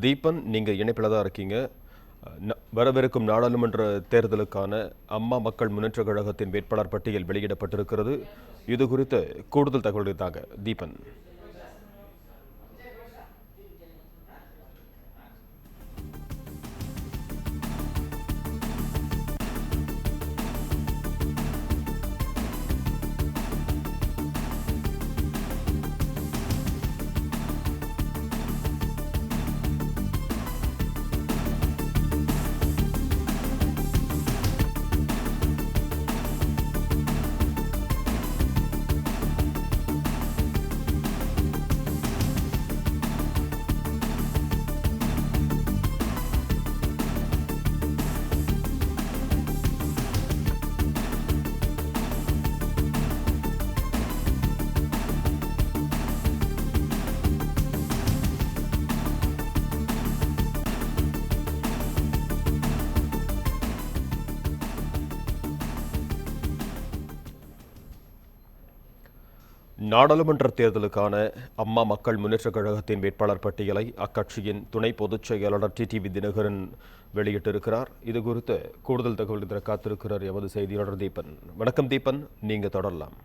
தீபன், நீங்க இணைப்பில் தான் இருக்கீங்க. வரவிருக்கும் நாடாளுமன்ற தேர்தலுக்கான அம்மா மக்கள் முன்னேற்றக் கழகத்தின் வேட்பாளர் பட்டியல் வெளியிடப்பட்டிருக்கிறது. இது குறித்து கூடுதல் தகவல்கள் தாங்க தீபன். நாடாளுமன்ற தேர்தலுக்கான அம்மா மக்கள் முன்னேற்றக் கழகத்தின் வேட்பாளர் பட்டியலை அக்கட்சியின் துணை பொதுச் செயலாளர் டிடிவி தினகரன் வெளியிட்டிருக்கிறார். இது குறித்து கூடுதல் தகவல் தர காத்திருக்கிறார் எமது செய்தியாளர் தீபன். வணக்கம் தீபன், நீங்க தொடரலாம்.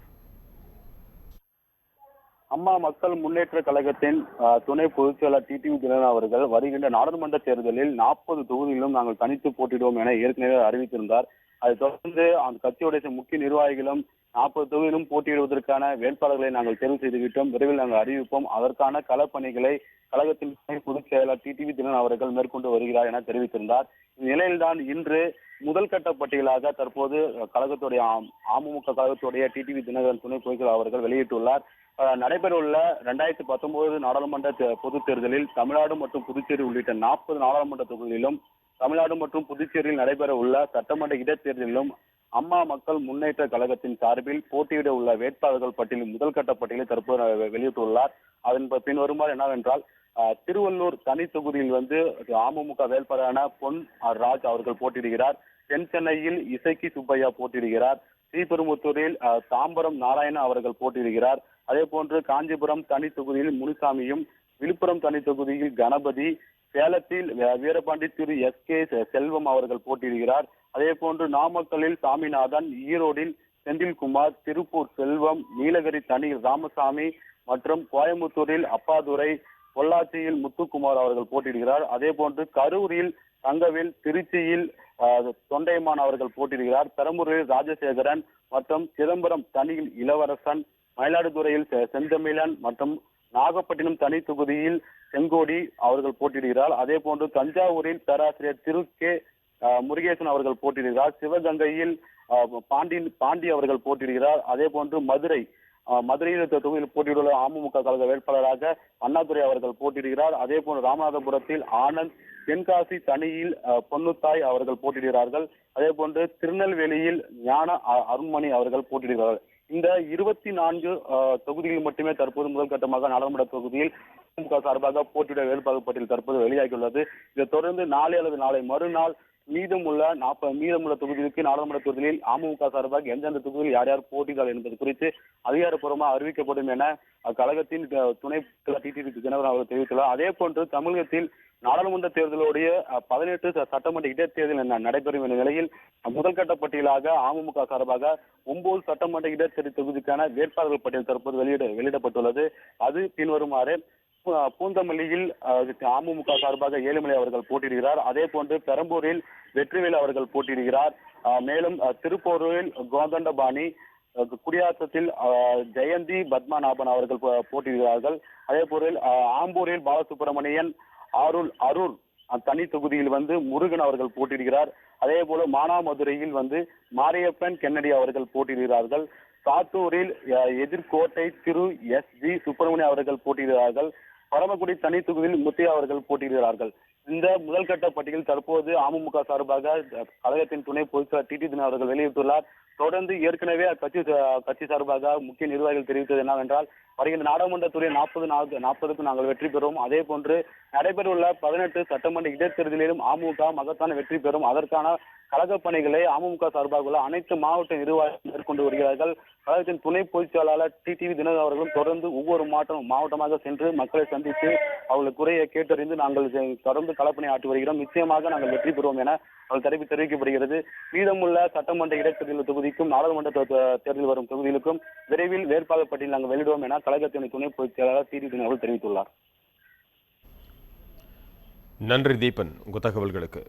அம்மா மக்கள் முன்னேற்ற கழகத்தின் துணை பொதுச் செயலாளர் டிடிவி தினகரன் அவர்கள் வருகின்ற நாடாளுமன்ற தேர்தலில் 40 தொகுதிகளிலும் நாங்கள் தனித்து போட்டியிடுவோம் என ஏற்கனவே அறிவித்திருந்தார். அதைத் தொடர்ந்து அந்த கட்சியுடைய முக்கிய நிர்வாகிகளும் 40 தொகுதியிலும் போட்டியிடுவதற்கான வேட்பாளர்களை நாங்கள் தேர்வு செய்துவிட்டோம், விரைவில் நாங்கள் அறிவிப்போம், அதற்கான களப்பணிகளை கழகத்தின் பொதுச் செயலாளர் டிடிவி தினகரன் அவர்கள் மேற்கொண்டு வருகிறார் என தெரிவித்திருந்தார். இந்நிலையில்தான் இன்று முதல் கட்ட பட்டியலாக தற்போது கழகத்துடைய அமமுக கழகத்துடைய டிடிவி தினகரன் துணை பொதுச் செயலாளர் அவர்கள் வெளியிட்டுள்ளார். நடைபெறவுள்ள 2019 நாடாளுமன்ற பொதுத் தேர்தலில் தமிழ்நாடு மற்றும் புதுச்சேரி உள்ளிட்ட 40 நாடாளுமன்ற தொகுதிகளிலும் தமிழ்நாடு மற்றும் புதுச்சேரியில் நடைபெற உள்ள சட்டமன்ற இடைத்தேர்தலிலும் அம்மா மக்கள் முன்னேற்ற கழகத்தின் சார்பில் போட்டியிட உள்ள வேட்பாளர்கள் பட்டியலில் முதல் கட்ட பட்டியலை தற்போது வெளியிட்டுள்ளார். அதன் பின்வருமாறு என்னவென்றால், திருவள்ளூர் தனி தொகுதியில் அமமுக வேட்பாளரான பொன் ராஜ் அவர்கள் போட்டியிடுகிறார். தென் சென்னையில் இசக்கி சுப்பையா போட்டியிடுகிறார். ஸ்ரீபெரும்புத்தூரில் தாம்பரம் நாராயணா அவர்கள் போட்டியிடுகிறார். அதே போன்று காஞ்சிபுரம் தனி தொகுதியில் முனுசாமியும், விழுப்புரம் தனி தொகுதியில் கணபதி, சேலத்தில் வீரபாண்டி திரு எஸ்.கே. செல்வம் அவர்கள் போட்டியிடுகிறார். அதே போன்று நாமக்கல்லில் சாமிநாதன், ஈரோடில் செந்தில்குமார், திருப்பூர் செல்வம், நீலகிரி தனியில் ராமசாமி மற்றும் கோயம்புத்தூரில் அப்பாதுரை, பொள்ளாச்சியில் முத்துக்குமார் அவர்கள் போட்டியிடுகிறார். அதே போன்று கரூரில் தங்கவேல், திருச்சியில் தொண்டைமான் அவர்கள் போட்டியிடுகிறார். பெரம்பூரில் ராஜசேகரன் மற்றும் சிதம்பரம் தனியில் இளவரசன், மயிலாடுதுறையில் செந்தமிழன் மற்றும் நாகப்பட்டினம் தனி தொகுதியில் செங்கோடி அவர்கள் போட்டியிடுகிறார். அதே போன்று தஞ்சாவூரில் பேராசிரியர் திரு கே முருகேசன் அவர்கள் போட்டியிடுகிறார். சிவகங்கையில் பாண்டி அவர்கள் போட்டியிடுகிறார். அதே போன்று மதுரையில் தொகுதியில் போட்டியிடுள்ள அமமுக கழக வேட்பாளராக அண்ணாதுரை அவர்கள் போட்டியிடுகிறார். அதே போன்று ராமநாதபுரத்தில் ஆனந்த், தென்காசி தனியில் பொன்னுத்தாய் அவர்கள் போட்டியிடுகிறார்கள். அதே போன்று திருநெல்வேலியில் ஞான அருண்மணி அவர்கள் போட்டியிடுகிறார்கள். இந்த 24 தொகுதிகள் மட்டுமே தற்போது முதல் கட்டமாக நாடாளுமன்ற தொகுதியில் திமுக சார்பாக போட்டியிட வேட்பாளர் பட்டியல் தற்போது வெளியாகியுள்ளது. இதைத் தொடர்ந்து நாளை அல்லது நாளை மறுநாள் மீதமுள்ள தொகுதிகளுக்கு நாடாளுமன்ற தேர்தலில் அமமுக சார்பாக எந்தெந்த தொகுதியில் யார் யார் போட்டியிடார் என்பது குறித்து அதிகாரப்பூர்வமாக அறிவிக்கப்படும் என அக்கழகத்தின் துணை டிடிவி தினகரன் அவர்கள் தெரிவித்துள்ளார். அதே போன்று தமிழகத்தில் நாடாளுமன்ற தேர்தலுடைய 18 சட்டமன்ற இடைத்தேர்தல் நடைபெறும் என்ற நிலையில் முதல் கட்ட பட்டியலாக அமமுக சார்பாக 9 சட்டமன்ற இடைத்தேர்தல் தொகுதிக்கான வேட்பாளர்கள் பட்டியல் தற்போது வெளியிடப்பட்டுள்ளது. அது பின்வருமாறு: பூந்தமல்லியில் அமமுக சார்பாக ஏழுமலை அவர்கள் போட்டியிடுகிறார். அதே போன்று பெரம்பூரில் வெற்றிவேல் அவர்கள் போட்டியிடுகிறார். மேலும் திருப்போரூரில் கோதண்டபாணி, குடியாத்தத்தில் ஜெயந்தி பத்மநாபன் அவர்கள் போட்டியிடுகிறார்கள். அதே போல ஆம்பூரில் பாலசுப்ரமணியன், அரூர் தனி தொகுதியில் முருகன் அவர்கள் போட்டியிடுகிறார். அதே போல மானாமதுரையில் மாரியப்பன் கென்னடி அவர்கள் போட்டியிடுகிறார்கள். சாத்தூரில் எதிர்கோட்டை திரு எஸ்.ஜி. சுப்பிரமணியம் அவர்கள் போட்டியிடுகிறார்கள். பரமக்குடி தனி தொகுதியில் முத்தையா அவர்கள் போட்டியிடுகிறார்கள். இந்த முதல் கட்ட பட்டியல் தற்போது அமமுக சார்பாக கழகத்தின் துணை பொதுச் செயலாளர் டிடிவி தினகரன் அவர்கள் வெளியிட்டுள்ளார். தொடர்ந்து ஏற்கனவே கட்சி சார்பாக முக்கிய நிர்வாகிகள் தெரிவித்தது என்னவென்றால், வருகின்ற நாடாளுமன்றத்துடைய 40க்கும் நாங்கள் வெற்றி பெறுவோம். அதே போன்று நடைபெறவுள்ள 18 சட்டமன்ற இடைத்தேர்தலிலும் அமமுக மகத்தான வெற்றி பெறும், அதற்கான கழக பணிகளை அமமுக சார்பாக உள்ள அனைத்து மாவட்ட நிர்வாகிகள் மேற்கொண்டு வருகிறார்கள். கழகத்தின் துணை பொதுச் செயலாளர் டிடிவி தினகரன் அவர்களும் தொடர்ந்து ஒவ்வொரு மாவட்டமாக சென்று மக்களை சந்தித்து அவர்கள் குறையை கேட்டறிந்து நாங்கள் தொடர்ந்து களப்பணி ஆற்றி வருகிறோம். நிச்சயமாக நாங்கள் வெற்றி பெறுவோம் என அவர்கள் தெரிவிக்கப்படுகிறது. மீதமுள்ள சட்டமன்ற இடைத்தேர்தல் தொகுதிக்கும் நாடாளுமன்ற தேர்தல் வரும் தொகுதிகளுக்கும் விரைவில் வேட்பாளர் பட்டியல் நாங்கள் வெளியிடுவோம் என கழகத்தின் துணை பொதுச் செயலாளர் டிடிவி தினகரன் அவர்கள் தெரிவித்துள்ளார். நன்றி தீபன், உங்கள் தகவல்களுக்கு.